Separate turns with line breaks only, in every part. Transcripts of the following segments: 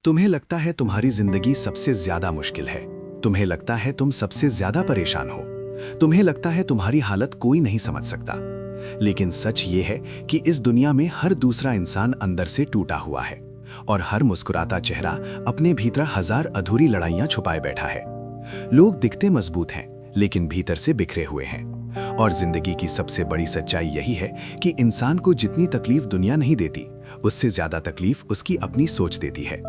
तुम्हें लगता है तुम्हारी जिंदगी सबसे ज्यादा मुश्किल है। तुम्हें लगता है तुम सबसे ज्यादा परेशान हो। तुम्हें लगता है तुम्हारी हालत कोई नहीं समझ सकता। लेकिन सच ये है कि इस दुनिया में हर दूसरा इंसान अंदर से टूटा हुआ है और हर मुस्कुराता चेहरा अपने भीतर हजार अधूरी लड़ाइयां छुपाए बैठा है। लोग दिखते मजबूत हैं लेकिन भीतर से बिखरे हुए हैं। और जिंदगी की सबसे बड़ी सच्चाई यही है कि इंसान को जितनी तकलीफ दुनिया नहीं देती, उससे ज्यादा तकलीफ उसकी अपनी सोच देती है।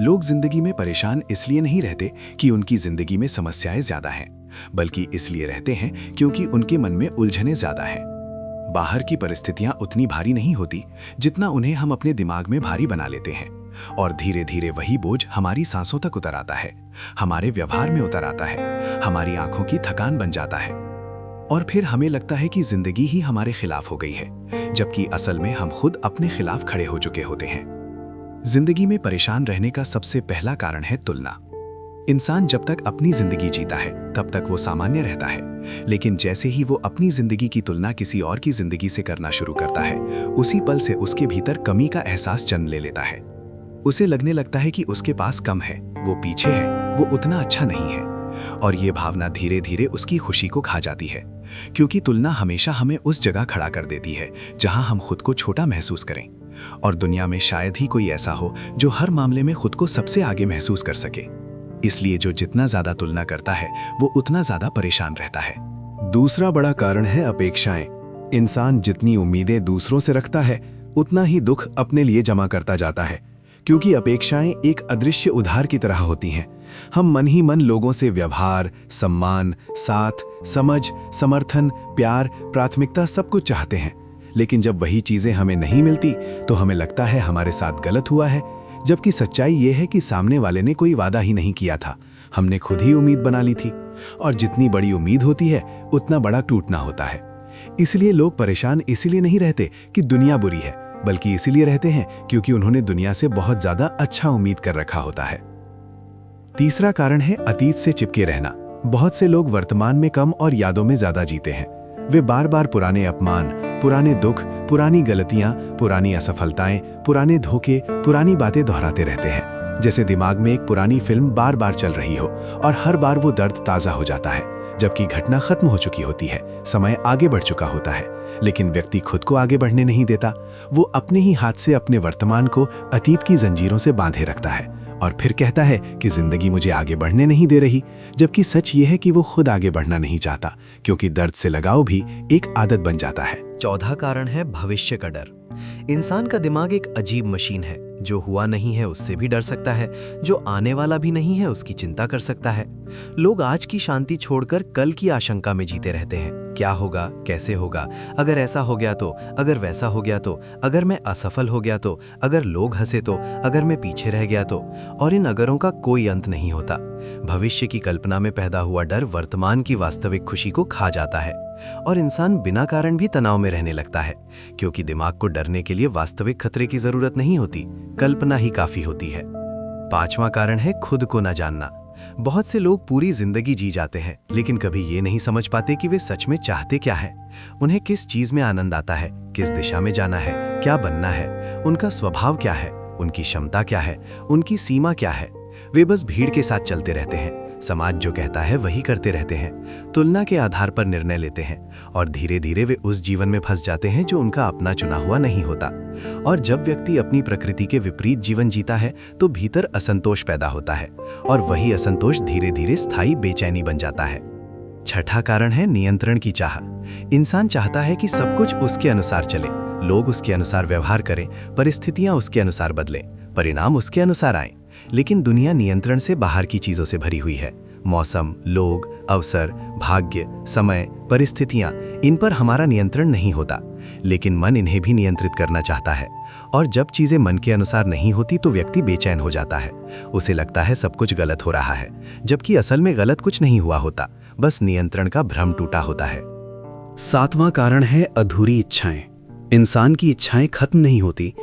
लोग जिंदगी में परेशान इसलिए नहीं रहते कि उनकी जिंदगी में समस्याएं ज्यादा हैं, बल्कि इसलिए रहते हैं क्योंकि उनके मन में उलझनें ज्यादा हैं। बाहर की परिस्थितियां उतनी भारी नहीं होती जितना उन्हें हम अपने दिमाग में भारी बना लेते हैं, और धीरे धीरे वही बोझ हमारी सांसों तक उतर आता है, हमारे व्यवहार में उतर आता है, हमारी आंखों की थकान बन जाता है। और फिर हमें लगता है कि जिंदगी ही हमारे खिलाफ हो गई है, जबकि असल में हम खुद अपने खिलाफ खड़े हो चुके होते हैं। जिंदगी में परेशान रहने का सबसे पहला कारण है तुलना। इंसान जब तक अपनी जिंदगी जीता है तब तक वो सामान्य रहता है, लेकिन जैसे ही वो अपनी जिंदगी की तुलना किसी और की जिंदगी से करना शुरू करता है, उसी पल से उसके भीतर कमी का एहसास जन्म ले लेता है। उसे लगने लगता है कि उसके पास कम है, वो पीछे है, वो उतना अच्छा नहीं है। और ये भावना धीरे धीरे उसकी खुशी को खा जाती है, क्योंकि तुलना हमेशा हमें उस जगह खड़ा कर देती है जहां हम खुद को छोटा महसूस करें। और दुनिया में शायद ही कोई ऐसा हो जो हर मामले में खुद को सबसे आगे महसूस कर सके। इसलिए जो जितना ज्यादा तुलना करता है वो उतना ज्यादा परेशान रहता है।
दूसरा बड़ा कारण है अपेक्षाएं। इंसान जितनी उम्मीदें दूसरों से रखता है, उतना ही दुख अपने लिए जमा करता जाता है, क्योंकि अपेक्षाएं एक अदृश्य उधार की तरह होती हैं। हम मन ही मन लोगों से व्यवहार, सम्मान, साथ, समझ, समर्थन, प्यार, प्राथमिकता सब कुछ चाहते हैं, लेकिन जब वही चीजें हमें नहीं मिलती तो हमें लगता है हमारे साथ गलत हुआ है, जबकि सच्चाई ये है कि सामने वाले ने कोई वादा ही नहीं किया था, हमने खुद ही उम्मीद बना ली थी। और जितनी बड़ी उम्मीद होती है उतना बड़ा टूटना होता है। इसलिए लोग परेशान इसीलिए नहीं रहते कि दुनिया बुरी है, बल्कि इसीलिए रहते हैं क्योंकि उन्होंने दुनिया से बहुत ज्यादा अच्छा उम्मीद कर रखा होता है। तीसरा कारण है अतीत से चिपके रहना। बहुत से लोग वर्तमान में कम और यादों में ज्यादा जीते हैं। वे बार बार पुराने अपमान, पुराने दुख, पुरानी गलतियां, पुरानी असफलताएं, पुराने धोखे, पुरानी बातें दोहराते रहते हैं, जैसे दिमाग में एक पुरानी फिल्म बार बार चल रही हो और हर बार वो दर्द ताजा हो जाता है, जबकि घटना खत्म हो चुकी होती है, समय आगे बढ़ चुका होता है। लेकिन व्यक्ति खुद को आगे बढ़ने नहीं देता। वो अपने ही हाथ से अपने वर्तमान को अतीत की जंजीरों से बांधे रखता है और फिर कहता है कि जिंदगी मुझे आगे बढ़ने नहीं दे रही, जबकि सच ये है कि वो खुद आगे बढ़ना नहीं चाहता, क्योंकि दर्द से लगाव भी एक आदत बन जाता है।
चौथा कारण है भविष्य का डर। इंसान का दिमाग एक अजीब मशीन है, जो हुआ नहीं है उससे भी डर सकता है, जो आने वाला भी नहीं है उसकी चिंता कर सकता है। लोग आज की शांति छोड़कर कल की आशंका में जीते रहते हैं। क्या होगा, कैसे होगा, अगर ऐसा हो गया तो, अगर वैसा हो गया तो, अगर मैं असफल हो गया तो, अगर लोग हंसे तो, अगर मैं पीछे रह गया तो। और इन अगरों का कोई अंत नहीं होता। भविष्य की कल्पना में पैदा हुआ डर वर्तमान की वास्तविक खुशी को खा जाता है और इंसान बिना कारण भी तनाव में रहने लगता है, क्योंकि दिमाग को डरने के लिए वास्तविक खतरे की जरूरत नहीं होती, कल्पना ही काफी होती है। पांचवा कारण है खुद को न जानना। बहुत से लोग पूरी जिंदगी जी जाते हैं, लेकिन कभी ये नहीं समझ पाते कि वे सच में चाहते क्या हैं। उन्हें किस चीज में आनंद आता है, किस दिशा में जाना है, क्या बनना है, उनका स्वभाव क्या है, उनकी क्षमता क्या है, उनकी सीमा क्या है। वे बस भीड़ के साथ चलते रहते हैं, समाज जो कहता है वही करते रहते हैं, तुलना के आधार पर निर्णय लेते हैं और धीरे धीरे वे उस जीवन में फंस जाते हैं जो उनका अपना चुना हुआ नहीं होता। और जब व्यक्ति अपनी प्रकृति के विपरीत जीवन जीता है तो भीतर असंतोष पैदा होता है और वही असंतोष धीरे धीरे स्थायी बेचैनी बन जाता है। छठा कारण है नियंत्रण की चाह। इंसान चाहता है कि सब कुछ उसके अनुसार चले, लोग उसके अनुसार व्यवहार करें, परिस्थितियां उसके अनुसार बदलें, परिणाम उसके अनुसार आएं। लेकिन दुनिया नियंत्रण से बाहर की चीजों से भरी हुई है। मौसम, लोग, अवसर, भाग्य, समय, परिस्थितियां, इन पर हमारा नियंत्रण नहीं होता, लेकिन मन इन्हें भी नियंत्रित करना चाहता है। और जब चीजें मन के अनुसार नहीं होती तो व्यक्ति बेचैन हो जाता है। उसे लगता है सब कुछ गलत हो रहा है, जबकि असल में गलत कुछ नहीं हुआ होता, बस नियंत्रण का भ्रम टूटा होता है।
सातवां कारण है अधूरी इच्छाएं।
इंसान की इच्छाएं खत्म नहीं होती।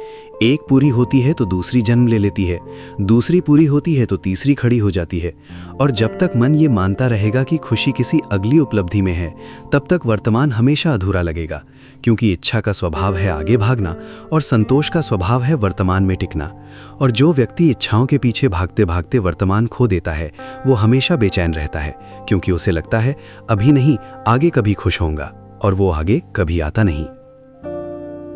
एक पूरी होती है तो दूसरी जन्म ले लेती है, दूसरी पूरी होती है तो तीसरी खड़ी हो जाती है। और जब तक मन ये मानता रहेगा कि खुशी किसी अगली उपलब्धि में है, तब तक वर्तमान हमेशा अधूरा लगेगा। क्योंकि इच्छा का स्वभाव है आगे भागना और संतोष का स्वभाव है वर्तमान में टिकना। और जो व्यक्ति इच्छाओं के पीछे भागते भागते वर्तमान खो देता है, वो हमेशा बेचैन रहता है, क्योंकि उसे लगता है अभी नहीं, आगे कभी खुश होऊंगा, और वो आगे कभी आता नहीं।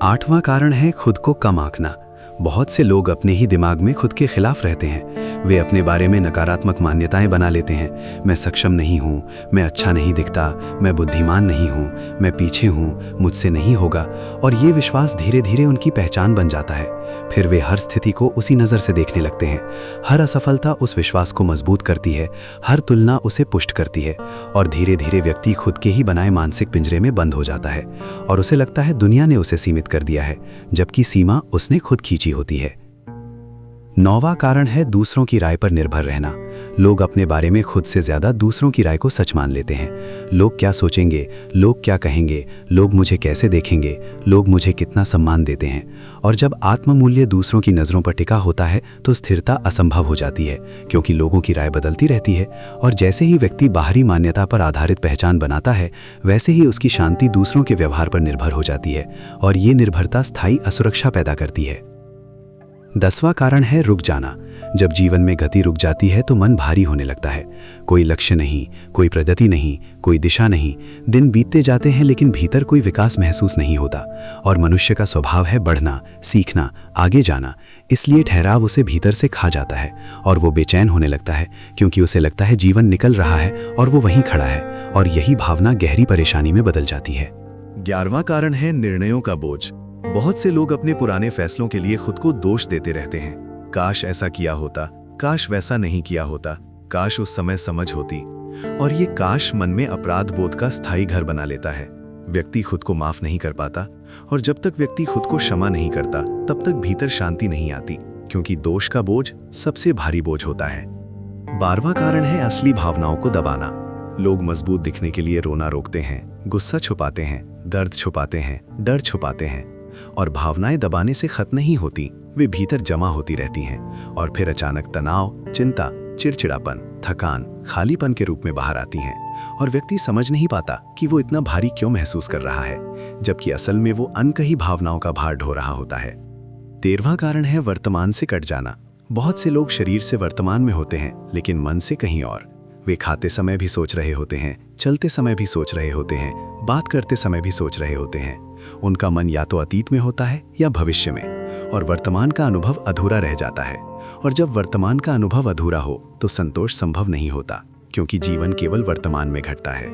8वां कारण है खुद को कम आंकना। बहुत से लोग अपने ही दिमाग में खुद के खिलाफ रहते हैं। वे अपने बारे में नकारात्मक मान्यताएं बना लेते हैं। मैं सक्षम नहीं हूँ, मैं अच्छा नहीं दिखता, मैं बुद्धिमान नहीं हूँ, मैं पीछे हूँ, मुझसे नहीं होगा। और ये विश्वास धीरे धीरे उनकी पहचान बन जाता है। फिर वे हर स्थिति को उसी नज़र से देखने लगते हैं। हर असफलता उस विश्वास को मजबूत करती है, हर तुलना उसे पुष्ट करती है। और धीरे धीरे व्यक्ति खुद के ही बनाए मानसिक पिंजरे में बंद हो जाता है और उसे लगता है दुनिया ने उसे सीमित कर दिया है, जबकि सीमा उसने खुद खींची होती है। 9वां कारण है दूसरों की राय पर निर्भर रहना। लोग अपने बारे में खुद से ज्यादा दूसरों की राय को सच मान लेते हैं। लोग क्या सोचेंगे, लोग क्या कहेंगे, लोग मुझे कैसे देखेंगे, लोग मुझे कितना सम्मान देते हैं। और जब आत्ममूल्य दूसरों की नज़रों पर टिका होता है तो स्थिरता असंभव हो जाती है, क्योंकि लोगों की राय बदलती रहती है। और जैसे ही व्यक्ति बाहरी मान्यता पर आधारित पहचान बनाता है, वैसे ही उसकी शांति दूसरों के व्यवहार पर निर्भर हो जाती है, और ये निर्भरता स्थायी असुरक्षा पैदा करती है। 10वां कारण है रुक जाना। जब जीवन में गति रुक जाती है तो मन भारी होने लगता है। कोई लक्ष्य नहीं, कोई प्रगति नहीं, कोई दिशा नहीं। दिन बीतते जाते हैं लेकिन भीतर कोई विकास महसूस नहीं होता। और मनुष्य का स्वभाव है बढ़ना, सीखना, आगे जाना। इसलिए ठहराव उसे भीतर से खा जाता है और वो बेचैन होने लगता है, क्योंकि उसे लगता है जीवन निकल रहा है और वो वहीं खड़ा है। और यही भावना गहरी परेशानी में बदल जाती है।
11वां कारण है निर्णयों का बोझ। बहुत से लोग अपने पुराने फैसलों के लिए खुद को दोष देते रहते हैं। काश ऐसा किया होता, काश वैसा नहीं किया होता, काश उस समय समझ होती। और ये काश मन में अपराध बोध का स्थायी घर बना लेता है। व्यक्ति खुद को माफ नहीं कर पाता, और जब तक व्यक्ति खुद को क्षमा नहीं करता तब तक भीतर शांति नहीं आती, क्योंकि दोष का बोझ सबसे भारी बोझ होता है। 12वां कारण है असली भावनाओं को दबाना। लोग मजबूत दिखने के लिए रोना रोकते हैं, गुस्सा छुपाते हैं, दर्द छुपाते हैं, डर छुपाते हैं। और भावनाएं दबाने से खत्म नहीं होती, वे भीतर जमा होती रहती हैं और फिर अचानक तनाव, चिंता, चिड़चिड़ापन, थकान, खालीपन के रूप में बाहर आती हैं। और व्यक्ति समझ नहीं पाता कि वो इतना भारी क्यों महसूस कर रहा है, जबकि असल में वो अनकही भावनाओं का भार ढो रहा होता है। 13वां कारण है वर्तमान से कट जाना। बहुत से लोग शरीर से वर्तमान में होते हैं लेकिन मन से कहीं और। वे खाते समय भी सोच रहे होते हैं, चलते समय भी सोच रहे होते हैं, बात करते समय भी सोच रहे होते हैं। उनका मन या तो अतीत में होता है या भविष्य में, और वर्तमान का अनुभव अधूरा रह जाता है। और जब वर्तमान का अनुभव अधूरा हो तो संतोष संभव नहीं होता, क्योंकि जीवन केवल वर्तमान में घटता है।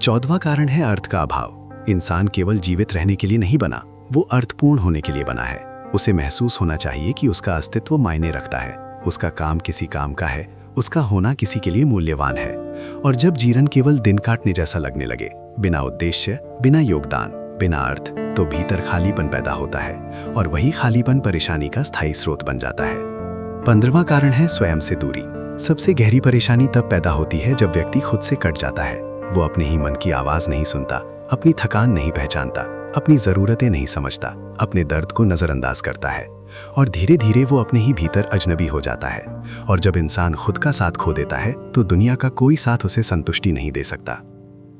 14वां कारण है अर्थ का अभाव। इंसान केवल जीवित रहने के लिए नहीं बना, वो अर्थपूर्ण होने के लिए बना है। उसे महसूस होना चाहिए कि उसका अस्तित्व मायने रखता है, उसका काम किसी काम का है, उसका होना किसी के लिए मूल्यवान है। और जब जीवन केवल दिन काटने जैसा लगने लगे, बिना उद्देश्य, बिना योगदान, बिना अर्थ, तो भीतर खालीपन पैदा होता है, और वही खालीपन परेशानी का स्थायी स्रोत बन जाता है। 15वां कारण है स्वयं से दूरी। सबसे गहरी परेशानी तब पैदा होती है जब व्यक्ति खुद से कट जाता है। वो अपने ही मन की आवाज नहीं सुनता, अपनी थकान नहीं पहचानता, अपनी जरूरतें नहीं समझता, अपने दर्द को नजरअंदाज करता है, और धीरे धीरे वो अपने ही भीतर अजनबी हो जाता है। और जब इंसान खुद का साथ खो देता है तो दुनिया का कोई साथ उसे संतुष्टि नहीं दे सकता।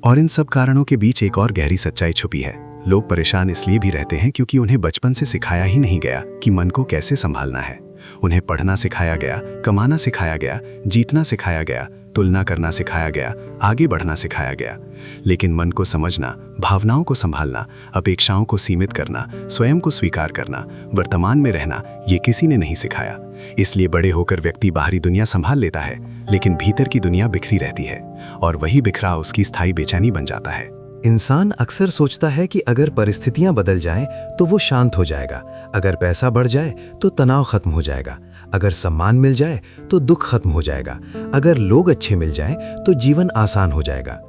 और इन सब कारणों के बीच एक और गहरी सच्चाई छुपी है। लोग परेशान इसलिए भी रहते हैं क्योंकि उन्हें बचपन से सिखाया ही नहीं गया कि मन को कैसे संभालना है। उन्हें पढ़ना सिखाया गया, कमाना सिखाया गया, जीतना सिखाया गया, तुलना करना सिखाया गया, आगे बढ़ना सिखाया गया। लेकिन मन को समझना, भावनाओं को संभालना, अपेक्षाओं को सीमित करना, स्वयं को स्वीकार करना, वर्तमान में रहना, ये किसी ने नहीं सिखाया। इसलिए बड़े होकर व्यक्ति बाहरी दुनिया संभाल लेता है, लेकिन भीतर की दुनिया बिखरी रहती है, और वही बिखराव उसकी स्थायी बेचैनी बन जाता है।
इंसान अक्सर सोचता है कि अगर परिस्थितियां बदल जाएं तो वो शांत हो जाएगा, अगर पैसा बढ़ जाए तो तनाव खत्म हो जाएगा, अगर सम्मान मिल जाए तो दुख खत्म हो जाएगा, अगर लोग अच्छे मिल जाएं तो जीवन आसान हो जाएगा।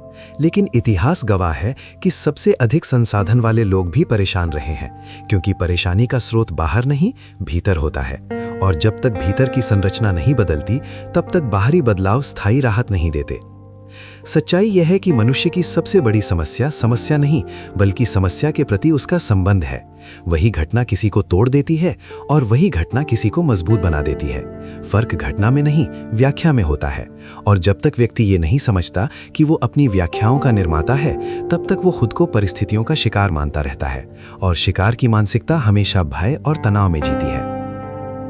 लेकिन इतिहास गवाह है कि सबसे अधिक संसाधन वाले लोग भी परेशान रहे हैं, क्योंकि परेशानी का स्रोत बाहर नहीं, भीतर होता है। और जब तक भीतर की संरचना नहीं बदलती, तब तक बाहरी बदलाव स्थायी राहत नहीं देते। सच्चाई यह है कि मनुष्य की सबसे बड़ी समस्या समस्या नहीं, बल्कि समस्या के प्रति उसका संबंध है। वही घटना किसी को तोड़ देती है और वही घटना किसी को मजबूत बना देती है। फर्क घटना में नहीं, व्याख्या में होता है। और जब तक व्यक्ति ये नहीं समझता कि वो अपनी व्याख्याओं का निर्माता है, तब तक वो खुद को परिस्थितियों का शिकार मानता रहता है। और शिकार की मानसिकता हमेशा भय और तनाव में जीती है।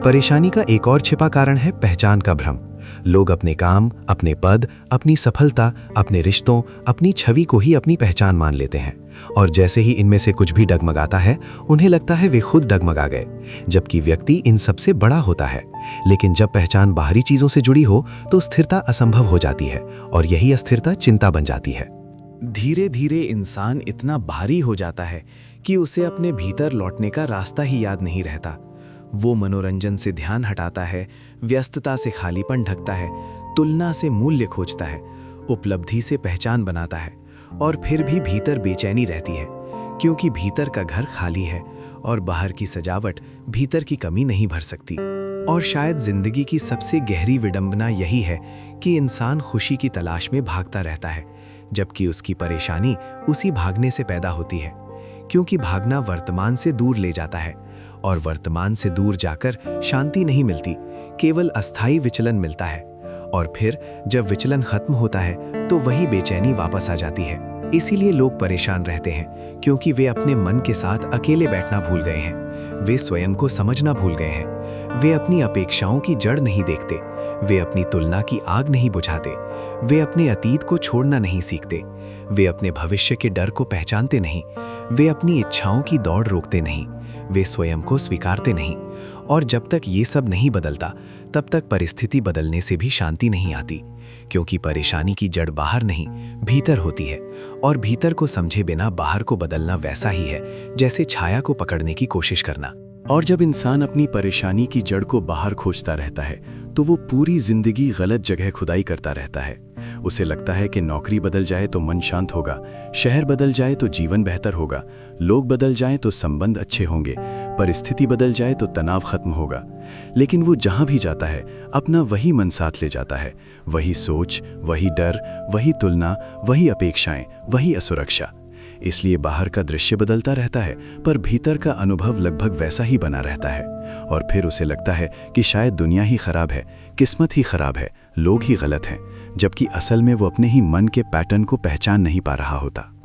परेशानी का एक और छिपा कारण है पहचान का भ्रम। लोग अपने काम, अपने पद, अपनी सफलता, अपने रिश्तों, अपनी छवि को ही अपनी पहचान मान लेते हैं। और जैसे ही इनमें से कुछ भी डगमगाता है, उन्हें लगता है वे खुद डगमगा गए, जबकि व्यक्ति इन सबसे बड़ा होता है। लेकिन जब पहचान बाहरी चीजों से जुड़ी हो तो स्थिरता असंभव हो जाती है, और यही अस्थिरता चिंता बन जाती है।
धीरे धीरे इंसान इतना भारी हो जाता है कि उसे अपने भीतर लौटने का रास्ता ही याद नहीं रहता। वो मनोरंजन से ध्यान हटाता है, व्यस्तता से खालीपन ढकता है, तुलना से मूल्य खोजता है, उपलब्धि से पहचान बनाता है, और फिर भी भीतर बेचैनी रहती है, क्योंकि भीतर का घर खाली है और बाहर की सजावट भीतर की कमी नहीं भर सकती। और शायद जिंदगी की सबसे गहरी विडंबना यही है कि इंसान खुशी की तलाश में भागता रहता है, जबकि उसकी परेशानी उसी भागने से पैदा होती है। क्योंकि भागना वर्तमान से दूर ले जाता है, और वर्तमान से दूर जाकर शांति नहीं मिलती, केवल अस्थायी विचलन मिलता है। और फिर जब विचलन खत्म होता है तो वही बेचैनी वापस आ जाती है। इसीलिए लोग परेशान रहते हैं, क्योंकि वे अपने मन के साथ अकेले बैठना भूल गए हैं। वे स्वयं को समझना भूल गए हैं। वे अपनी अपेक्षाओं की जड़ नहीं देखते। वे अपनी तुलना की आग नहीं बुझाते। वे अपने अतीत को छोड़ना नहीं सीखते। वे अपने भविष्य के डर को पहचानते नहीं। वे अपनी इच्छाओं की दौड़ रोकते नहीं। वे स्वयं को स्वीकारते नहीं। और जब तक ये सब नहीं बदलता, तब तक परिस्थिति बदलने से भी शांति नहीं आती, क्योंकि परेशानी की जड़ बाहर नहीं, भीतर होती है। और भीतर को समझे बिना बाहर को बदलना वैसा ही है जैसे छाया को पकड़ने की कोशिश करना।
और जब इंसान अपनी परेशानी की जड़ को बाहर खोजता रहता है, तो वो पूरी जिंदगी गलत जगह खुदाई करता रहता है। उसे लगता है कि नौकरी बदल जाए तो मन शांत होगा, शहर बदल जाए तो जीवन बेहतर होगा, लोग बदल जाएं तो संबंध अच्छे होंगे, परिस्थिति बदल जाए तो तनाव खत्म होगा। लेकिन वो जहां भी जाता है, अपना वही मन साथ ले जाता है। वही सोच, वही डर, वही तुलना, वही अपेक्षाएं, वही असुरक्षा। इसलिए बाहर का दृश्य बदलता रहता है, पर भीतर का अनुभव लगभग वैसा ही बना रहता है। और फिर उसे लगता है कि शायद दुनिया ही खराब है, किस्मत ही खराब है, लोग ही गलत हैं, जबकि असल में वो अपने ही मन के पैटर्न को पहचान नहीं पा रहा होता।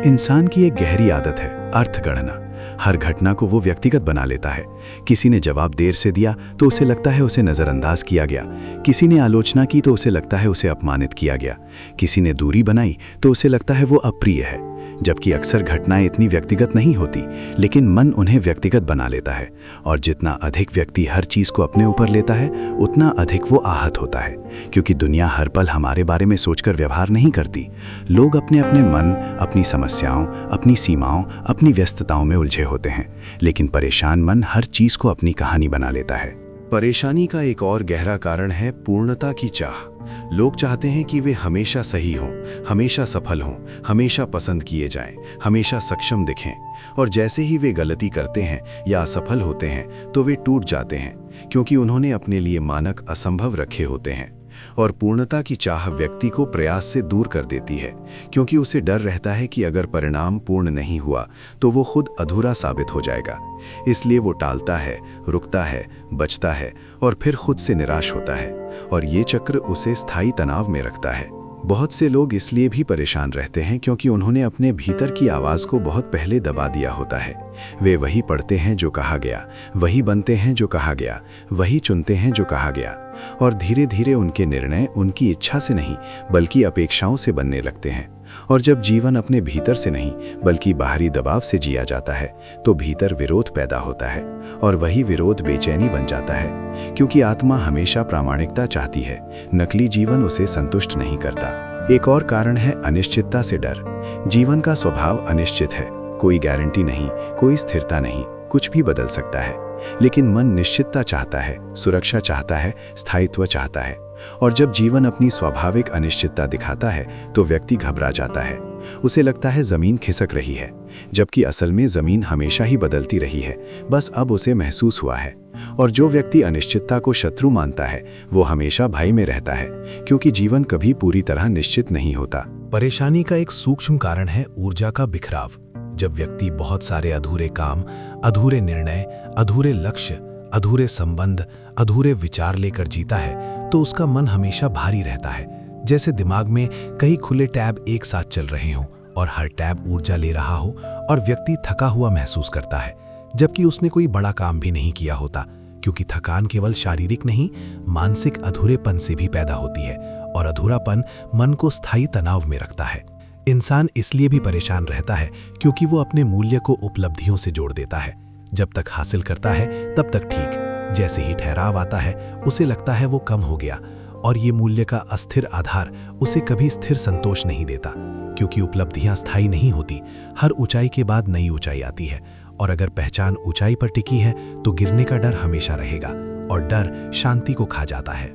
इंसान की एक गहरी आदत है अर्थगणना। हर घटना को वो व्यक्तिगत बना लेता है। किसी ने जवाब देर से दिया तो उसे लगता है उसे नज़रअंदाज किया गया। किसी ने आलोचना की तो उसे लगता है उसे अपमानित किया गया। किसी ने दूरी बनाई तो उसे लगता है वो अप्रिय है। जबकि अक्सर घटनाएं इतनी व्यक्तिगत नहीं होती, लेकिन मन उन्हें व्यक्तिगत बना लेता है। और जितना अधिक व्यक्ति हर चीज़ को अपने ऊपर लेता है, उतना अधिक वो आहत होता है, क्योंकि दुनिया हर पल हमारे बारे में सोचकर व्यवहार नहीं करती। लोग अपने अपने मन, अपनी समस्याओं, अपनी सीमाओं, अपनी व्यस्तताओं में उलझे होते हैं, लेकिन परेशान मन हर चीज़ को अपनी कहानी बना लेता है।
परेशानी का एक और गहरा कारण है पूर्णता की चाह। लोग चाहते हैं कि वे हमेशा सही हों, हमेशा सफल हों, हमेशा पसंद किए जाएं, हमेशा सक्षम दिखें। और जैसे ही वे गलती करते हैं या असफल होते हैं तो वे टूट जाते हैं, क्योंकि उन्होंने अपने लिए मानक असंभव रखे होते हैं। और पूर्णता की चाह व्यक्ति को प्रयास से दूर कर देती है, क्योंकि उसे डर रहता है कि अगर परिणाम पूर्ण नहीं हुआ तो वो खुद अधूरा साबित हो जाएगा। इसलिए वो टालता है, रुकता है, बचता है और फिर खुद से निराश होता है। और ये चक्र उसे स्थायी तनाव में रखता है। बहुत से लोग इसलिए भी परेशान रहते हैं क्योंकि उन्होंने अपने भीतर की आवाज़ को बहुत पहले दबा दिया होता है। वे वही पढ़ते हैं जो कहा गया, वही बनते हैं जो कहा गया, वही चुनते हैं जो कहा गया। और धीरे धीरे उनके निर्णय उनकी इच्छा से नहीं बल्कि अपेक्षाओं से बनने लगते हैं। और जब जीवन अपने भीतर से नहीं बल्कि बाहरी दबाव से जिया जाता है तो भीतर विरोध पैदा होता है। और वही विरोध बेचैनी बन जाता है, क्योंकि आत्मा हमेशा प्रामाणिकता चाहती है, नकली जीवन उसे संतुष्ट नहीं करता। एक और कारण है अनिश्चितता से डर। जीवन का स्वभाव अनिश्चित है, कोई गारंटी नहीं, कोई स्थिरता नहीं, कुछ भी बदल सकता है। लेकिन मन निश्चितता चाहता है, सुरक्षा चाहता है, स्थायित्व चाहता है। और जब जीवन अपनी स्वाभाविक अनिश्चितता दिखाता है तो व्यक्ति घबरा जाता है। उसे लगता है जमीन खिसक रही है, जबकि असल में जमीन हमेशा ही बदलती रही है, बस अब उसे महसूस हुआ है। और जो व्यक्ति अनिश्चितता को शत्रु मानता है वो हमेशा भय में रहता है, क्योंकि जीवन कभी पूरी तरह निश्चित नहीं होता।
परेशानी का एक सूक्ष्म कारण है ऊर्जा का बिखराव। जब व्यक्ति बहुत सारे अधूरे काम, अधूरे निर्णय, अधूरे लक्ष्य, अधूरे संबंध, अधूरे विचार लेकर जीता है तो उसका मन हमेशा भारी रहता है, जैसे दिमाग में कई खुले टैब एक साथ चल रहे हों और हर टैब ऊर्जा ले रहा हो, और व्यक्ति थका हुआ महसूस करता है, जबकि उसने कोई बड़ा काम भी नहीं किया होता, क्योंकि थकान केवल शारीरिक नहीं, मानसिक अधूरेपन से भी पैदा होती है, और अधूरापन मन को स्थायी तनाव में रखता है। इंसान इसलिए भी परेशान रहता है क्योंकि वो अपने मूल्य को उपलब्धियों से जोड़ देता है। जब तक हासिल करता है तब तक ठीक, जैसे ही ठहराव आता है उसे लगता है वो कम हो गया, और ये मूल्य का अस्थिर आधार उसे कभी स्थिर संतोष नहीं देता, क्योंकि उपलब्धियां स्थायी नहीं होती। हर ऊंचाई के बाद नई ऊंचाई आती है, और अगर पहचान ऊंचाई पर टिकी है तो गिरने का डर हमेशा रहेगा, और डर शांति को खा जाता है।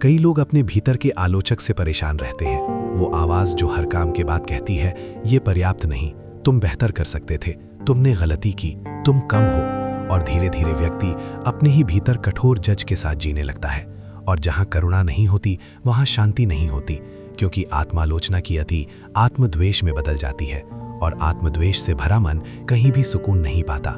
कई लोग अपने भीतर के आलोचक से परेशान रहते हैं, वो आवाज जो हर काम के बाद कहती है ये पर्याप्त नहीं, तुम बेहतर कर सकते थे, तुमने गलती की, तुम कम हो। और धीरे धीरे व्यक्ति अपने ही भीतर कठोर जज के साथ जीने लगता है, और जहां करुणा नहीं होती वहां शांति नहीं होती, क्योंकि आत्मालोचना की अति आत्मद्वेष में बदल जाती है, और आत्मद्वेष से भरा मन कहीं भी सुकून नहीं पाता।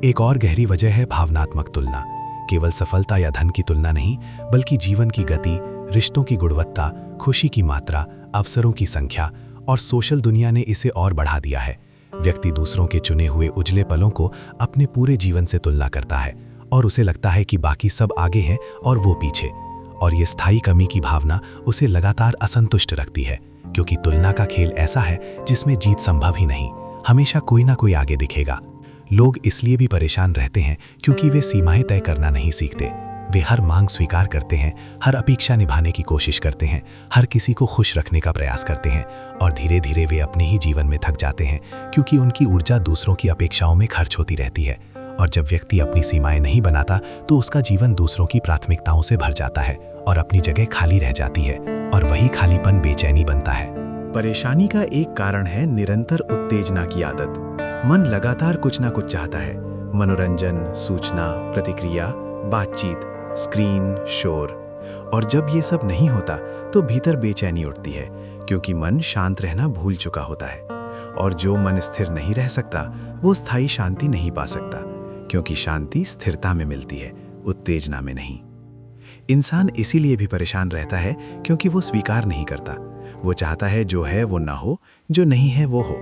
एक और गहरी वजह है भावनात्मक तुलना। केवल सफलता या धन की तुलना नहीं, बल्कि जीवन की गति, रिश्तों की गुणवत्ता, खुशी की मात्रा, अवसरों की संख्या, और सोशल दुनिया ने इसे और बढ़ा दिया है। व्यक्ति दूसरों के चुने हुए उजले पलों को अपने पूरे जीवन से तुलना करता है, और उसे लगता है कि बाकी सब आगे हैं और वो पीछे। और ये स्थायी कमी की भावना उसे लगातार असंतुष्ट रखती है, क्योंकि तुलना का खेल ऐसा है जिसमें जीत संभव ही नहीं, हमेशा कोई ना कोई आगे दिखेगा। लोग इसलिए भी परेशान रहते हैं क्योंकि वे सीमाएं तय करना नहीं सीखते। वे हर मांग स्वीकार करते हैं, हर अपेक्षा निभाने की कोशिश करते हैं, हर किसी को खुश रखने का प्रयास करते हैं, और धीरे धीरे वे अपने ही जीवन में थक जाते हैं, क्योंकि उनकी ऊर्जा दूसरों की अपेक्षाओं में खर्च होती रहती है। और जब व्यक्ति अपनी सीमाएं नहीं बनाता तो उसका जीवन दूसरों की प्राथमिकताओं से भर जाता है, और अपनी जगह खाली रह जाती है, और वही खालीपन बेचैनी बनता है।
परेशानी का एक कारण है निरंतर उत्तेजना की आदत। मन लगातार कुछ ना कुछ चाहता है, मनोरंजन, सूचना, प्रतिक्रिया, बातचीत, स्क्रीन, शोर। और जब ये सब नहीं होता तो भीतर बेचैनी उठती है, क्योंकि मन शांत रहना भूल चुका होता है। और जो मन स्थिर नहीं रह सकता वो स्थायी शांति नहीं पा सकता, क्योंकि शांति स्थिरता में मिलती है, उत्तेजना में नहीं। इंसान इसीलिए भी परेशान रहता है क्योंकि वो स्वीकार नहीं करता। वो चाहता है जो है वो ना हो, जो नहीं है वो हो।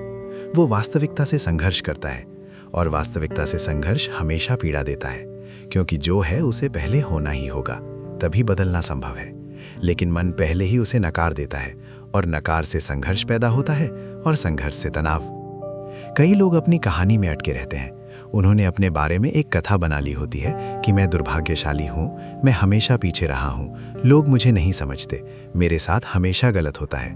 वो वास्तविकता से संघर्ष करता है, और वास्तविकता से संघर्ष हमेशा पीड़ा देता है, क्योंकि जो है उसे पहले होना ही होगा, तभी बदलना संभव है। लेकिन मन पहले ही उसे नकार देता है, और नकार से संघर्ष पैदा होता है, और संघर्ष से तनाव। कई लोग अपनी कहानी में अटके रहते हैं। उन्होंने अपने बारे में एक कथा बना ली होती है कि मैं दुर्भाग्यशाली हूँ, मैं हमेशा पीछे रहा हूँ, लोग मुझे नहीं समझते, मेरे साथ हमेशा गलत होता है।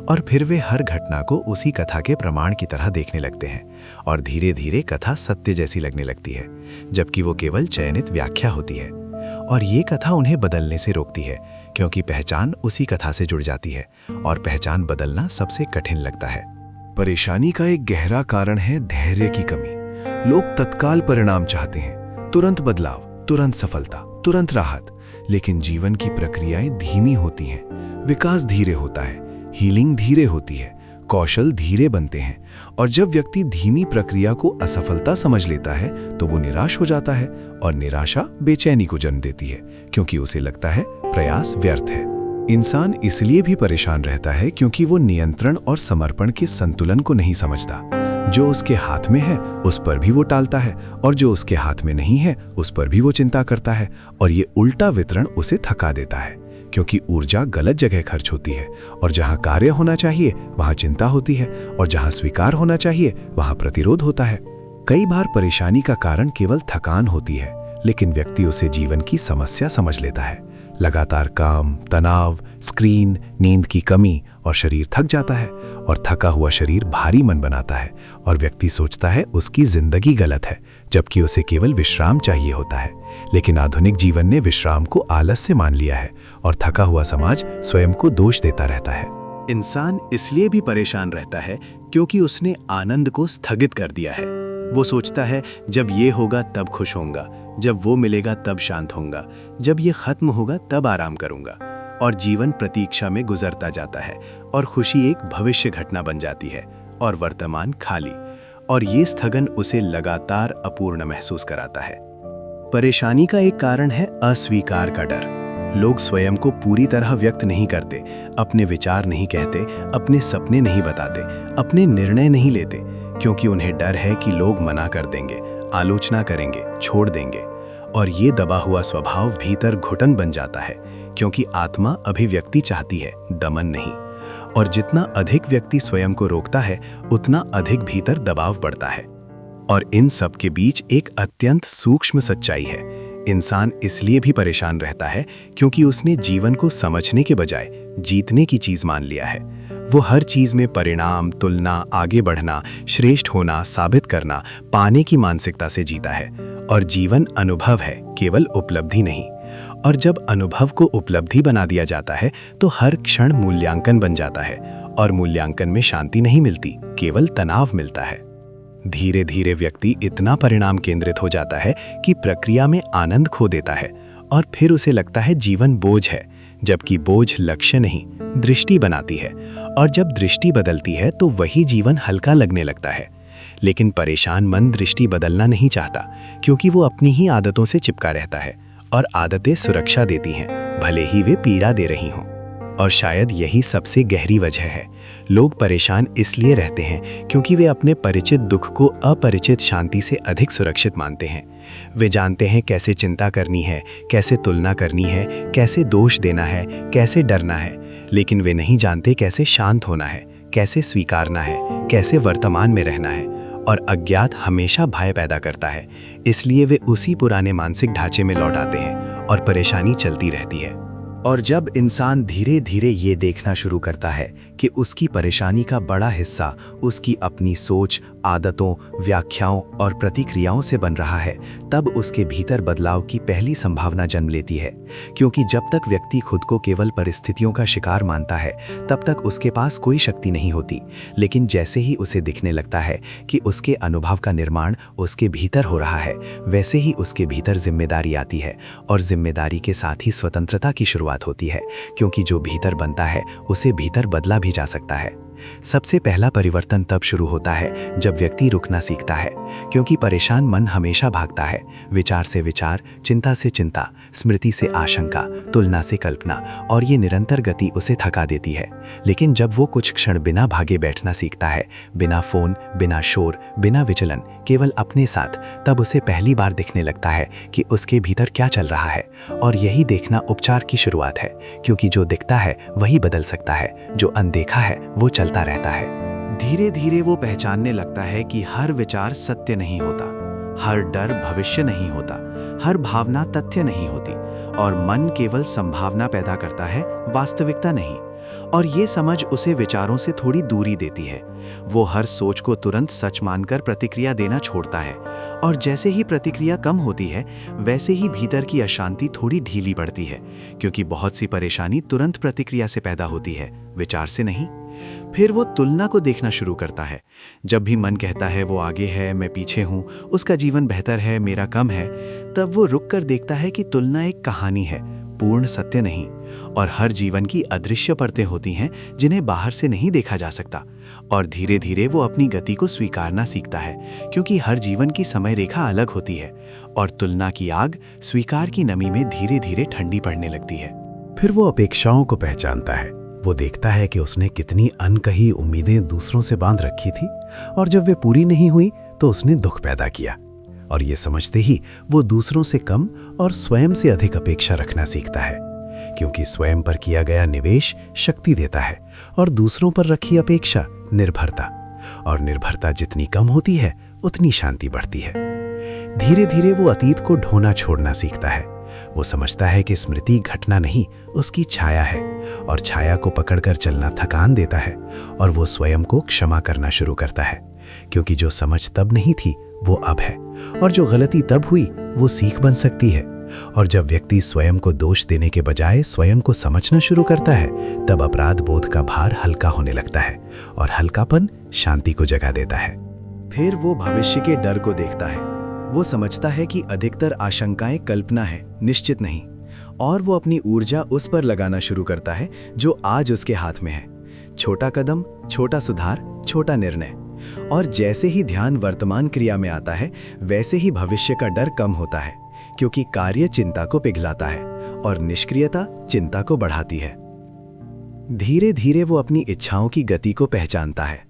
और फिर वे हर घटना को उसी कथा के प्रमाण की तरह देखने लगते हैं, और धीरे धीरे कथा सत्य जैसी लगने लगती है, जबकि वो केवल चयनित व्याख्या होती है। और ये कथा उन्हें बदलने से रोकती है, क्योंकि पहचान उसी कथा से जुड़ जाती है, और पहचान बदलना सबसे कठिन लगता है।
परेशानी का एक गहरा कारण है धैर्य की कमी। लोग तत्काल परिणाम चाहते हैं, तुरंत बदलाव, तुरंत सफलता, तुरंत राहत। लेकिन जीवन की प्रक्रियाएं धीमी होती हैं, विकास धीरे होता है, हीलिंग धीरे होती है, कौशल धीरे बनते हैं। और जब व्यक्ति धीमी प्रक्रिया को असफलता समझ लेता है तो वो निराश हो जाता है, और निराशा बेचैनी को जन्म देती है, क्योंकि उसे लगता है प्रयास व्यर्थ है। इंसान इसलिए भी परेशान रहता है क्योंकि वो नियंत्रण और समर्पण के संतुलन को नहीं समझता। जो उसके हाथ में है उस पर भी वो टालता है, और जो उसके हाथ में नहीं है उस पर भी वो चिंता करता है। और ये उल्टा वितरण उसे थका देता है, क्योंकि ऊर्जा गलत जगह खर्च होती है, और जहां कार्य होना चाहिए वहां चिंता होती है, और जहां स्वीकार होना चाहिए वहां प्रतिरोध होता है। कई बार परेशानी का कारण केवल थकान होती है, लेकिन व्यक्ति उसे जीवन की समस्या समझ लेता है। लगातार काम, तनाव, स्क्रीन, नींद की कमी, और शरीर थक जाता है, और थका हुआ शरीर भारी मन बनाता है, और व्यक्ति सोचता है उसकी जिंदगी गलत है, जबकि उसे केवल विश्राम चाहिए होता है। लेकिन आधुनिक जीवन ने विश्राम को आलस्य मान लिया है, और थका हुआ समाज स्वयं को दोष देता रहता है। इंसान इसलिए भी परेशान रहता है क्योंकि उसने आनंद को स्थगित कर दिया है। वो सोचता है जब ये होगा तब खुश होऊंगा, जब वो मिलेगा तब शांत होऊंगा, जब ये खत्म होगा तब आराम करूंगा। और जीवन प्रतीक्षा में गुजरता जाता है और खुशी एक भविष्य घटना बन जाती है और वर्तमान खाली। और ये स्थगन उसे लगातार अपूर्ण महसूस कराता है। परेशानी का एक कारण है अस्वीकार का डर। लोग स्वयं को पूरी तरह व्यक्त नहीं करते, अपने विचार नहीं कहते, अपने सपने नहीं बताते, अपने निर्णय नहीं लेते, क्योंकि उन्हें डर है कि लोग मना कर देंगे, आलोचना करेंगे, छोड़ देंगे। और ये दबा हुआ स्वभाव भीतर घुटन बन जाता है, क्योंकि आत्मा अभिव्यक्ति चाहती है, दमन नहीं। और जितना अधिक व्यक्ति स्वयं को रोकता है, उतना अधिक भीतर दबाव बढ़ता है। और इन सब के बीच एक अत्यंत सूक्ष्म सच्चाई है। इंसान इसलिए भी परेशान रहता है क्योंकि उसने जीवन को समझने के बजाय जीतने की चीज मान लिया है। वो हर चीज में परिणाम, तुलना, आगे बढ़ना, श्रेष्ठ होना, साबित करना, पाने की मानसिकता से जीता है। और जीवन अनुभव है, केवल उपलब्धि नहीं। और जब अनुभव को उपलब्धि बना दिया जाता है तो हर क्षण मूल्यांकन बन जाता है। और मूल्यांकन में शांति नहीं मिलती, केवल तनाव मिलता है। धीरे धीरे व्यक्ति इतना परिणाम केंद्रित हो जाता है कि प्रक्रिया में आनंद खो देता है। और फिर उसे लगता है जीवन बोझ है, जबकि बोझ लक्ष्य नहीं, दृष्टि बनाती है। और जब दृष्टि बदलती है तो वही जीवन हल्का लगने लगता है। लेकिन परेशान मन दृष्टि बदलना नहीं चाहता, क्योंकि वो अपनी ही आदतों से चिपका रहता है। और आदतें सुरक्षा देती हैं, भले ही वे पीड़ा दे रही हों। और शायद यही सबसे गहरी वजह है। लोग परेशान इसलिए रहते हैं क्योंकि वे अपने परिचित दुख को अपरिचित शांति से अधिक सुरक्षित मानते हैं। वे जानते हैं कैसे चिंता करनी है, कैसे तुलना करनी है, कैसे दोष देना है, कैसे डरना है। लेकिन वे नहीं जानते कैसे शांत होना है, कैसे स्वीकारना है, कैसे वर्तमान में रहना है। और अज्ञात हमेशा भय पैदा करता है, इसलिए वे उसी पुराने मानसिक ढांचे में लौट आते हैं और परेशानी चलती रहती है।
और जब इंसान धीरे धीरे ये देखना शुरू करता है कि उसकी परेशानी का बड़ा हिस्सा उसकी अपनी सोच, आदतों, व्याख्याओं और प्रतिक्रियाओं से बन रहा है, तब उसके भीतर बदलाव की पहली संभावना जन्म लेती है। क्योंकि जब तक व्यक्ति खुद को केवल परिस्थितियों का शिकार मानता है, तब तक उसके पास कोई शक्ति नहीं होती। लेकिन जैसे ही उसे दिखने लगता है कि उसके अनुभव का निर्माण उसके भीतर हो रहा है, वैसे ही उसके भीतर जिम्मेदारी आती है। और जिम्मेदारी के साथ ही स्वतंत्रता की शुरुआत होती है, क्योंकि जो भीतर बनता है उसे भीतर बदला भी जा सकता है। सबसे पहला परिवर्तन तब शुरू होता है जब व्यक्ति रुकना सीखता है, क्योंकि परेशान मन हमेशा भागता है, विचार से विचार, चिंता से चिंता, स्मृति से आशंका, तुलना से कल्पना, और ये निरंतर गति उसे थका देती है। लेकिन जब वो कुछ क्षण बिना भागे बैठना सीखता है, बिना फोन, बिना शोर, बिना विचलन, केवल अपने साथ, तब उसे पहली बार दिखने लगता है कि उसके भीतर क्या चल रहा है। और यही देखना उपचार की शुरुआत है, क्योंकि जो दिखता है वही बदल सकता है, जो अनदेखा है वो चलता रहता है।
धीरे धीरे वो पहचानने लगता है कि हर विचार सत्य नहीं होता, हर डर भविष्य नहीं होता, हर भावना तथ्य नहीं होती, और मन केवल संभावना पैदा करता है, वास्तविकता नहीं। और ये समझ उसे विचारों से थोड़ी दूरी देती है। वो हर सोच को तुरंत सच मानकर प्रतिक्रिया देना छोड़ता है। और जैसे ही प्रतिक्रिया कम होती है, वैसे ही भीतर की अशांति थोड़ी ढीली पड़ती है, क्योंकि बहुत सी परेशानी तुरंत प्रतिक्रिया से पैदा होती है, विचार से नहीं। फिर वो तुलना को देखना शुरू करता है। जब भी मन कहता है वो आगे है, मैं पीछे हूँ, उसका जीवन बेहतर है, मेरा कम है, तब वो रुक कर देखता है कि तुलना एक कहानी है, पूर्ण सत्य नहीं। और हर जीवन की अदृश्य परतें होती हैं जिन्हें बाहर से नहीं देखा जा सकता। और धीरे धीरे वो अपनी गति को स्वीकारना सीखता है, क्योंकि हर जीवन की समय रेखा अलग होती है। और तुलना की आग स्वीकार की नमी में धीरे धीरे ठंडी पड़ने लगती है।
फिर वो अपेक्षाओं को पहचानता है। वो देखता है कि उसने कितनी अनकही उम्मीदें दूसरों से बांध रखी थी, और जब वे पूरी नहीं हुई तो उसने दुख पैदा किया। और ये समझते ही वो दूसरों से कम और स्वयं से अधिक अपेक्षा रखना सीखता है, क्योंकि स्वयं पर किया गया निवेश शक्ति देता है और दूसरों पर रखी अपेक्षा निर्भरता। और निर्भरता जितनी कम होती है, उतनी शांति बढ़ती है। धीरे धीरे वो अतीत को ढोना छोड़ना सीखता है। वो समझता है कि स्मृति घटना नहीं, उसकी छाया है, और छाया को पकड़कर चलना थकान देता है। और वो स्वयं को क्षमा करना शुरू करता है, क्योंकि जो समझ तब नहीं थी वो अब है, और जो गलती तब हुई वो सीख बन सकती है। और जब व्यक्ति स्वयं को दोष देने के बजाय स्वयं को समझना शुरू करता है, तब अपराध बोध का भार हल्का होने लगता है और हल्कापन शांति को जगह देता है।
फिर वो भविष्य के डर को देखता है। वो समझता है कि अधिकतर आशंकाएं कल्पना है, निश्चित नहीं, और वो अपनी ऊर्जा उस पर लगाना शुरू करता है जो आज उसके हाथ में है। छोटा कदम, छोटा सुधार, छोटा निर्णय। और जैसे ही ध्यान वर्तमान क्रिया में आता है, वैसे ही भविष्य का डर कम होता है, क्योंकि कार्य चिंता को पिघलाता है और निष्क्रियता चिंता को बढ़ाती है। धीरे धीरे वो अपनी इच्छाओं की गति को पहचानता है।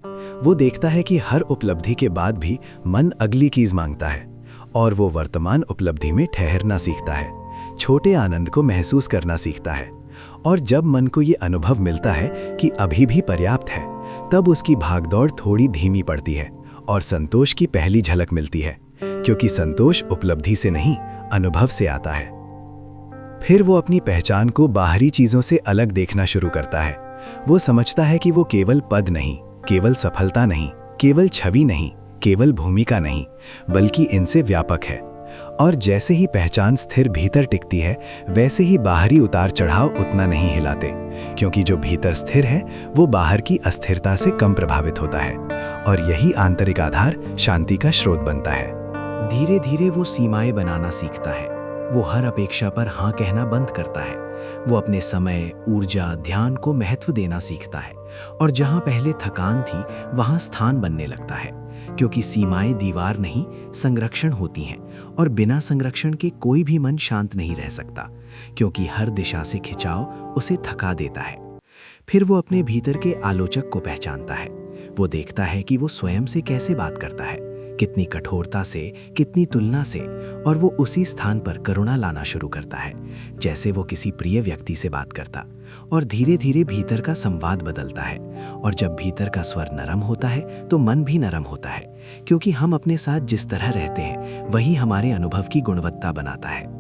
वो देखता है कि हर उपलब्धि के बाद भी मन अगली चीज मांगता है, और वो वर्तमान उपलब्धि में ठहरना सीखता है, छोटे आनंद को महसूस करना सीखता है। और जब मन को ये अनुभव मिलता है कि अभी भी पर्याप्त है, तब उसकी भागदौड़ थोड़ी धीमी पड़ती है और संतोष की पहली झलक मिलती है, क्योंकि संतोष उपलब्धि से नहीं, अनुभव से आता है। फिर वो अपनी पहचान को बाहरी चीजों से अलग देखना शुरू करता है। वो समझता है कि वो केवल पद नहीं, केवल सफलता नहीं, केवल छवि नहीं, केवल भूमिका नहीं, बल्कि इनसे व्यापक है। और जैसे ही पहचान स्थिर भीतर टिकती है, वैसे ही बाहरी उतार चढ़ाव उतना नहीं हिलाते, क्योंकि जो भीतर स्थिर है वो बाहर की अस्थिरता से कम प्रभावित होता है, और यही आंतरिक आधार शांति का स्रोत बनता है।
धीरे धीरे वो सीमाएं बनाना सीखता है। वो हर अपेक्षा पर हाँ कहना बंद करता है। वो अपने समय, ऊर्जा, ध्यान को महत्व देना सीखता है, और जहां पहले थकान थी वहां स्थान बनने लगता है, क्योंकि सीमाएं दीवार नहीं, संरक्षण होती हैं, और बिना संरक्षण के कोई भी मन शांत नहीं रह सकता, क्योंकि हर दिशा से खिंचाव उसे थका देता है। फिर वो अपने भीतर के आलोचक को पहचानता है। वो देखता है कि वो स्वयं से कैसे बात करता है, कितनी कठोरता से, कितनी तुलना से, और वो उसी स्थान पर करुणा लाना शुरू करता है, जैसे वो किसी प्रिय व्यक्ति से बात करता। और धीरे धीरे भीतर का संवाद बदलता है, और जब भीतर का स्वर नरम होता है तो मन भी नरम होता है, क्योंकि हम अपने साथ जिस तरह रहते हैं वही हमारे अनुभव की गुणवत्ता बनाता है।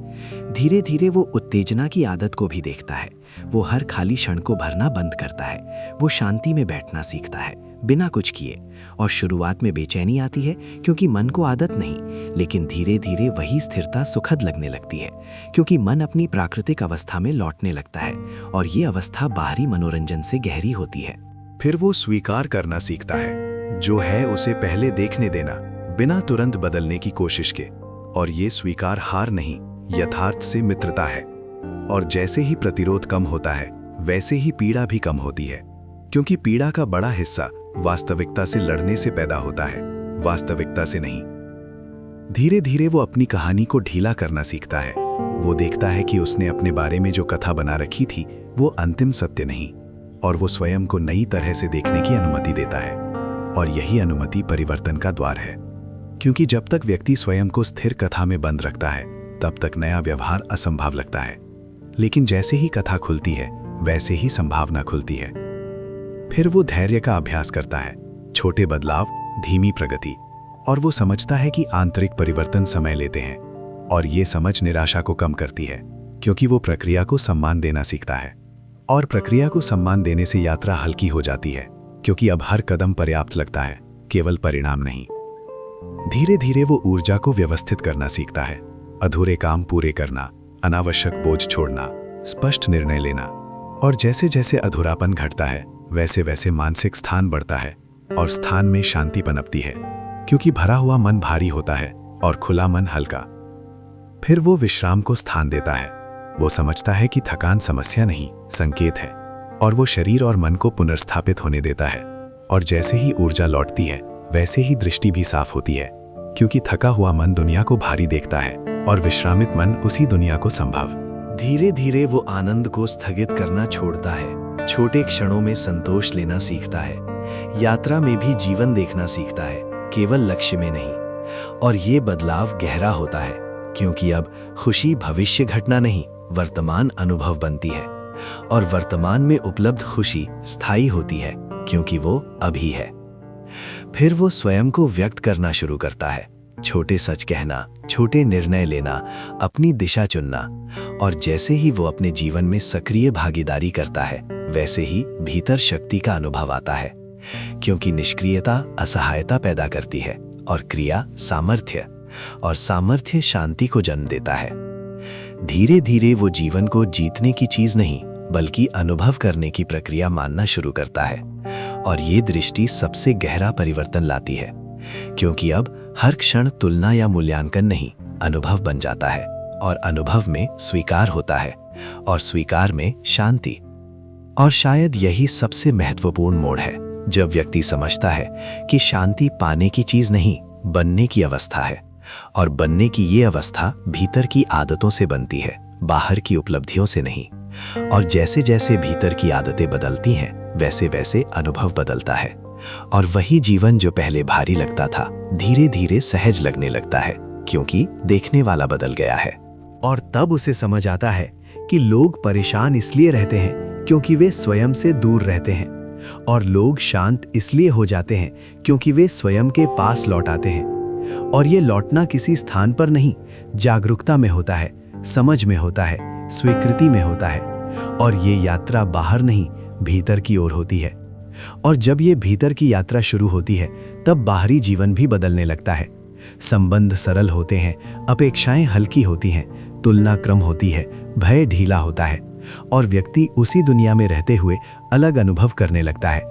धीरे धीरे वो उत्तेजना की आदत को भी देखता है। वो हर खाली क्षण को भरना बंद करता है। वो शांति में बैठना सीखता है, बिना कुछ किए। और शुरुआत में बेचैनी आती है, क्योंकि मन को आदत नहीं, लेकिन धीरे धीरे वही स्थिरता सुखद लगने लगती है, क्योंकि मन अपनी प्राकृतिक अवस्था में लौटने लगता है, और ये अवस्था बाहरी मनोरंजन से गहरी होती है।
फिर वो स्वीकार करना सीखता है, जो है उसे पहले देखने देना, बिना तुरंत बदलने की कोशिश के। और ये स्वीकार हार नहीं, यथार्थ से मित्रता है। और जैसे ही प्रतिरोध कम होता है, वैसे ही पीड़ा भी कम होती है, क्योंकि पीड़ा का बड़ा हिस्सा वास्तविकता से लड़ने से पैदा होता है, वास्तविकता से नहीं। धीरे धीरे वो अपनी कहानी को ढीला करना सीखता है। वो देखता है कि उसने अपने बारे में जो कथा बना रखी थी वो अंतिम सत्य नहीं, और वो स्वयं को नई तरह से देखने की अनुमति देता है। और यही अनुमति परिवर्तन का द्वार है, क्योंकि जब तक व्यक्ति स्वयं को स्थिर कथा में बंद रखता है, तब तक नया व्यवहार असंभव लगता है। लेकिन जैसे ही कथा खुलती है, वैसे ही संभावना खुलती है। फिर वो धैर्य का अभ्यास करता है, छोटे बदलाव, धीमी प्रगति, और वो समझता है कि आंतरिक परिवर्तन समय लेते हैं। और ये समझ निराशा को कम करती है, क्योंकि वो प्रक्रिया को सम्मान देना सीखता है। और प्रक्रिया को सम्मान देने से यात्रा हल्की हो जाती है, क्योंकि अब हर कदम पर्याप्त लगता है, केवल परिणाम नहीं। धीरे धीरे वो ऊर्जा को व्यवस्थित करना सीखता है, अधूरे काम पूरे करना, अनावश्यक बोझ छोड़ना, स्पष्ट निर्णय लेना। और जैसे जैसे अधूरापन घटता है, वैसे वैसे मानसिक स्थान बढ़ता है, और स्थान में शांति पनपती है, क्योंकि भरा हुआ मन भारी होता है और खुला मन हल्का। फिर वो विश्राम को स्थान देता है। वो समझता है कि थकान समस्या नहीं, संकेत है, और वो शरीर और मन को पुनर्स्थापित होने देता है। और जैसे ही ऊर्जा लौटती है, वैसे ही दृष्टि भी साफ होती है, क्योंकि थका हुआ मन दुनिया को भारी देखता है, और विश्रामित मन उसी दुनिया को संभव।
धीरे धीरे वो आनंद को स्थगित करना छोड़ता है, छोटे क्षणों में संतोष लेना सीखता है, यात्रा में भी जीवन देखना सीखता है, केवल लक्ष्य में नहीं। और ये बदलाव गहरा होता है, क्योंकि अब खुशी भविष्य घटना नहीं, वर्तमान अनुभव बनती है। और वर्तमान में उपलब्ध खुशी स्थायी होती है, क्योंकि वो अभी है। फिर वो स्वयं को व्यक्त करना शुरू करता है, छोटे सच कहना, छोटे निर्णय लेना, अपनी दिशा चुनना। और जैसे ही वो अपने जीवन में सक्रिय भागीदारी करता है, वैसे ही भीतर शक्ति का अनुभव आता है, क्योंकि निष्क्रियता असहायता पैदा करती है, और क्रिया सामर्थ्य, और सामर्थ्य शांति को जन्म देता है।
धीरे धीरे वो जीवन को जीतने की चीज नहीं बल्कि अनुभव करने की प्रक्रिया मानना शुरू करता है। और ये दृष्टि सबसे गहरा परिवर्तन लाती है, क्योंकि अब हर क्षण तुलना या मूल्यांकन नहीं, अनुभव बन जाता है। और अनुभव में स्वीकार होता है, और स्वीकार में शांति। और शायद यही सबसे महत्वपूर्ण मोड़ है, जब व्यक्ति समझता है कि शांति पाने की चीज नहीं, बनने की अवस्था है। और बनने की ये अवस्था भीतर की आदतों से बनती है, बाहर की उपलब्धियों से नहीं। और जैसे जैसे भीतर की आदतें बदलती हैं, वैसे वैसे अनुभव बदलता है। और वही जीवन जो पहले भारी लगता था, धीरे धीरे सहज लगने लगता है, क्योंकि देखने वाला बदल गया है।
और तब उसे समझ आता है कि लोग परेशान इसलिए रहते हैं क्योंकि वे स्वयं से दूर रहते हैं, और लोग शांत इसलिए हो जाते हैं क्योंकि वे स्वयं के पास लौट आते हैं। और ये लौटना किसी स्थान पर नहीं, जागरूकता में होता है, समझ में होता है, स्वीकृति में होता है। और ये यात्रा बाहर नहीं, भीतर की ओर होती है। और जब ये भीतर की यात्रा शुरू होती है, तब बाहरी जीवन भी बदलने लगता है। संबंध सरल होते हैं, अपेक्षाएं हल्की होती हैं, तुलना क्रम होती है, भय ढीला होता है। और व्यक्ति उसी दुनिया में रहते हुए अलग अनुभव करने लगता है,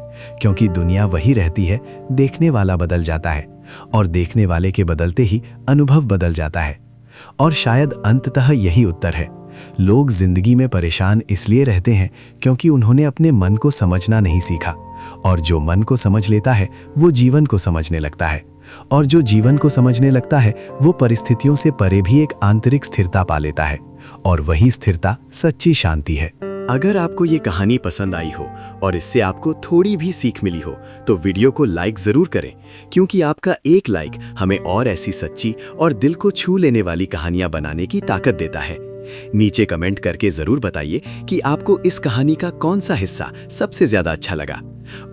क्योंकि दुनिया वही रहती है, देखने वाला बदल जाता है, और देखने वाले के बदलते ही अनुभव बदल जाता है। और शायद अंततः यही उत्तर है, लोग जिंदगी में परेशान इसलिए रहते हैं क्योंकि उन्होंने अपने मन को समझना नहीं सीखा। और जो मन को समझ लेता है, वो जीवन को समझने लगता है। और जो जीवन को समझने लगता है, वो परिस्थितियों से परे भी एक आंतरिक स्थिरता पा लेता है। और वही स्थिरता सच्ची शांति है।
अगर आपको ये कहानी पसंद आई हो और इससे आपको थोड़ी भी सीख मिली हो, तो वीडियो को लाइक जरूर करें, क्योंकि आपका एक लाइक हमें और ऐसी सच्ची और दिल को छू लेने वाली कहानियां बनाने की ताकत देता है। नीचे कमेंट करके जरूर बताइए कि आपको इस कहानी का कौन सा हिस्सा सबसे ज्यादा अच्छा लगा।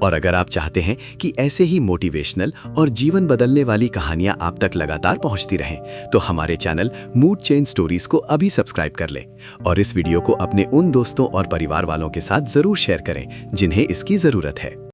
और अगर आप चाहते हैं कि ऐसे ही मोटिवेशनल और जीवन बदलने वाली कहानियां आप तक लगातार पहुंचती रहें, तो हमारे चैनल मूड चेंज स्टोरीज को अभी सब्सक्राइब कर लें। और इस वीडियो को अपने उन दोस्तों और परिवार वालों के साथ जरूर शेयर करें जिन्हें इसकी जरूरत है।